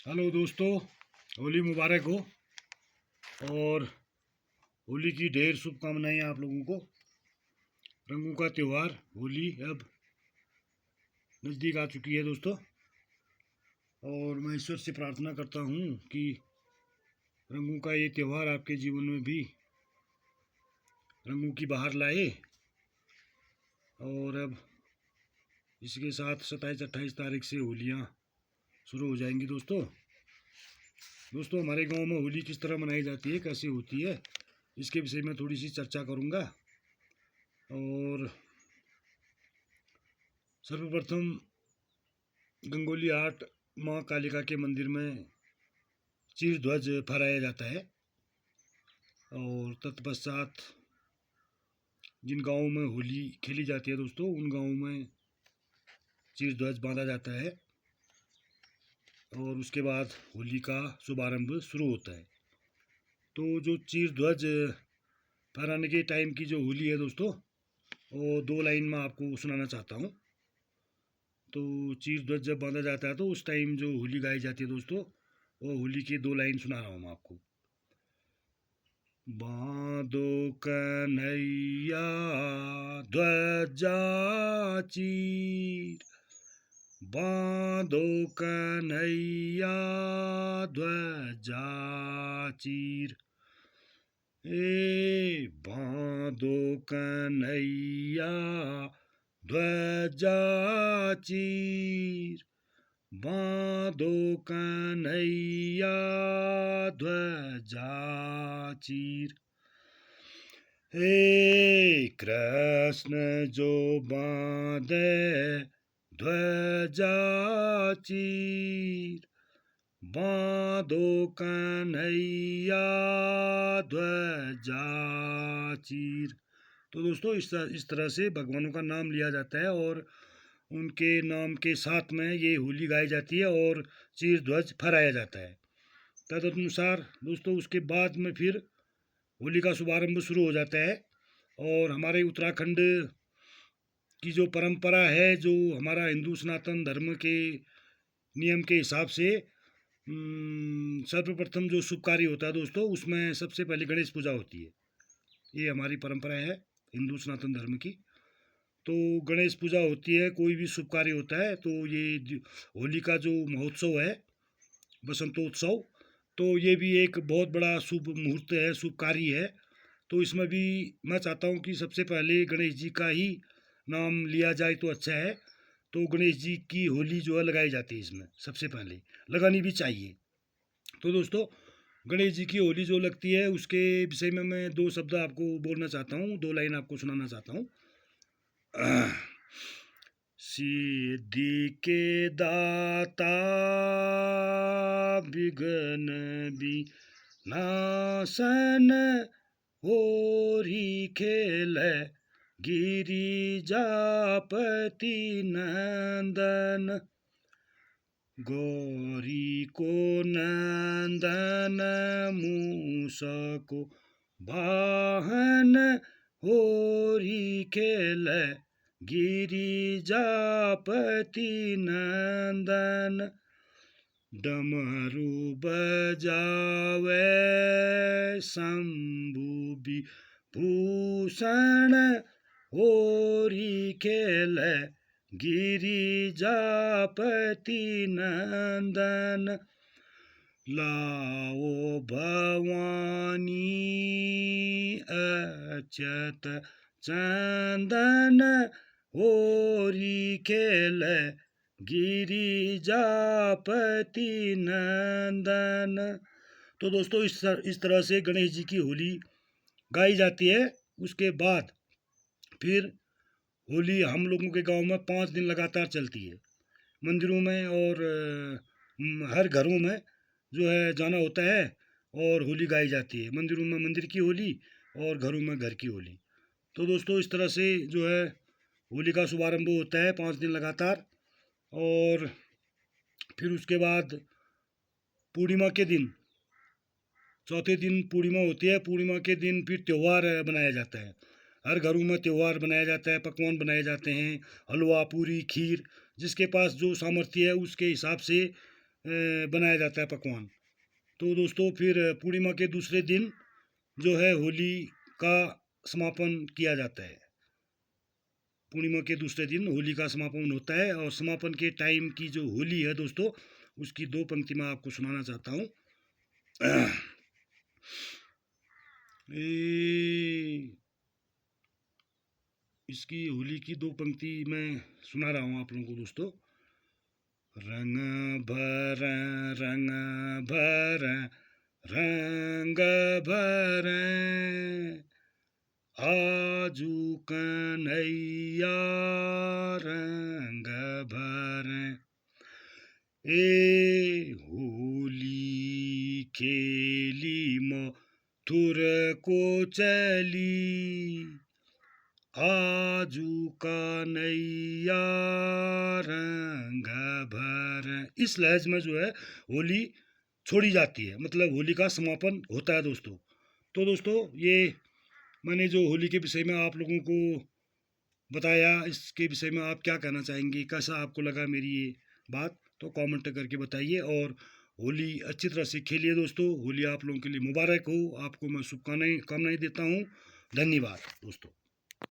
Hello दोस्तों, होली मुबारक हो। और होली की ढेर शुभकामनाएं आप लोगों को। रंगों का त्यौहार होली अब नज़दीक आ चुकी है दोस्तों। और मैं ईश्वर से प्रार्थना करता हूँ कि रंगों का ये त्यौहार आपके जीवन में भी रंगों की बहार लाए। और अब इसके साथ 27-28 तारीख से होलियाँ शुरू हो जाएंगी दोस्तों। हमारे गांव में होली किस तरह मनाई जाती है, कैसे होती है, इसके विषय में थोड़ी सी चर्चा करूँगा। और सर्वप्रथम गंगोली आठ माँ कालिका के मंदिर में चीर ध्वज फहराया जाता है। और तत्पश्चात जिन गांवों में होली खेली जाती है दोस्तों, उन गांवों में चीर ध्वज बांधा जाता है। और उसके बाद होली का शुभारंभ शुरू होता है। तो जो चीर ध्वज फहराने के टाइम की जो होली है दोस्तों, वो दो लाइन में आपको सुनाना चाहता हूँ। तो चीर ध्वज जब बांधा जाता है तो उस टाइम जो होली गाई जाती है दोस्तों, वो होली की दो लाइन सुना रहा हूँ मैं आपको। बांधो कन्हैया ध्वजा चीर, बांधो कन्हैया ध्वजा चीर, बांधो कन्हैया ध्वजा चीर, बांधो कन्हैया ध्वजा चीर। हे कृष्ण जो बांधे ध्वजा चीर, बांधो कन्हैया ध्वजा चीर। तो दोस्तों इस तरह से भगवानों का नाम लिया जाता है और उनके नाम के साथ में ये होली गाई जाती है और चीर ध्वज फहराया जाता है। तदनुसार दोस्तों उसके बाद में फिर होली का शुभारंभ शुरू हो जाता है। और हमारे उत्तराखंड की जो परंपरा है, जो हमारा हिंदू सनातन धर्म के नियम के हिसाब से सर्वप्रथम जो शुभ कार्य होता है दोस्तों, उसमें सबसे पहले गणेश पूजा होती है। ये हमारी परंपरा है हिंदू सनातन धर्म की। तो गणेश पूजा होती है, कोई भी शुभ कार्य होता है तो ये होली का जो महोत्सव है, बसंतोत्सव, तो ये भी एक बहुत बड़ा शुभ मुहूर्त है, शुभ कार्य है। तो इसमें भी मैं चाहता हूँ कि सबसे पहले गणेश जी का ही नाम लिया जाए तो अच्छा है। तो गणेश जी की होली जो है लगाई जाती है, इसमें सबसे पहले लगानी भी चाहिए। तो दोस्तों गणेश जी की होली जो लगती है उसके विषय में मैं दो शब्द आपको बोलना चाहता हूँ, दो लाइन आपको सुनाना चाहता हूँ। सिद्धि के दाता विघ्न विनाशन, होरी खेल गिरिजापति नंदन, गौरी को नंदन मूसको वाहन, होरी खेल गिरिजापति नंदन, डमरू बजावे शंभु विभूषण, होरी खेल गिरिजापति नंदन, लाओ भवानी अच्युत चंदन, होरी खेल गिरिजापति नंदन। तो दोस्तों इस तरह से गणेश जी की होली गाई जाती है। उसके बाद फिर होली हम लोगों के गांव में 5 दिन लगातार चलती है। मंदिरों में और हर घरों में जो है जाना होता है और होली गाई जाती है। मंदिरों में मंदिर की होली और घरों में घर की होली। तो दोस्तों इस तरह से जो है होली का शुभारंभ होता है 5 दिन लगातार। और फिर उसके बाद पूर्णिमा के दिन, चौथे दिन पूर्णिमा होती है। पूर्णिमा के दिन फिर त्यौहार बनाया जाता है। हर घरों में त्यौहार बनाया जाता है, पकवान बनाए जाते हैं, हलवा पूरी खीर, जिसके पास जो सामर्थ्य है उसके हिसाब से बनाया जाता है पकवान। तो दोस्तों फिर पूर्णिमा के दूसरे दिन जो है होली का समापन किया जाता है। पूर्णिमा के दूसरे दिन होली का समापन होता है और समापन के टाइम की जो होली है दोस्तों, उसकी दो पंक्ति मैं आपको सुनाना चाहता हूँ। इसकी होली की दो पंक्ति मैं सुना रहा हूँ आप लोगों को दोस्तों। रंग भर रंग भर रंग भर आजू कन्हैया रंग भर ए होली खेली मथुर को चली आजू कन्हैया रंग भर। इस लहज में जो है होली छोड़ी जाती है, मतलब होली का समापन होता है दोस्तों। तो दोस्तों ये मैंने जो होली के विषय में आप लोगों को बताया, इसके विषय में आप क्या कहना चाहेंगे, कैसा आपको लगा मेरी ये बात, तो कमेंट करके बताइए। और होली अच्छी तरह से खेलिए दोस्तों। होली आप लोगों के लिए मुबारक हो, आपको मैं शुभकामनाएं देता हूँ। धन्यवाद दोस्तों।